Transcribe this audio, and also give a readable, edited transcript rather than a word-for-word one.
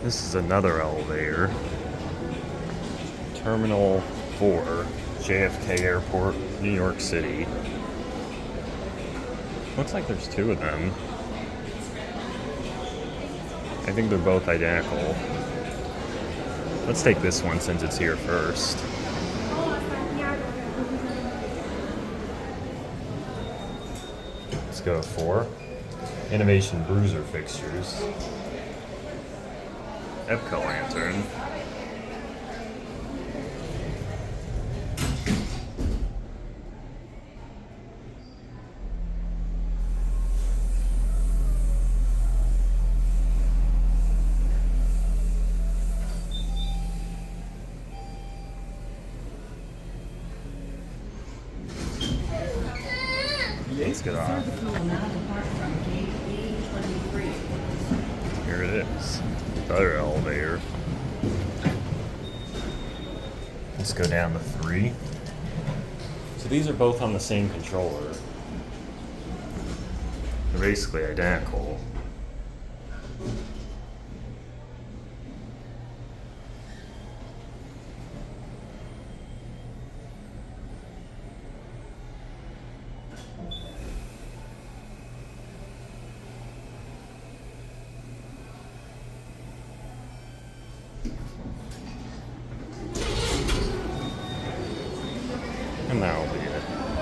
This is another elevator. Terminal 4, JFK Airport, New York City. Looks like there's two of them. I think they're both identical. Let's take this one since it's here first. Let's go to 4. Innovation bruiser fixtures. EPCO lantern. Let's get off. Here it is. The other elevator. Let's go down to 3. So these are both on the same controller. They're basically identical. And now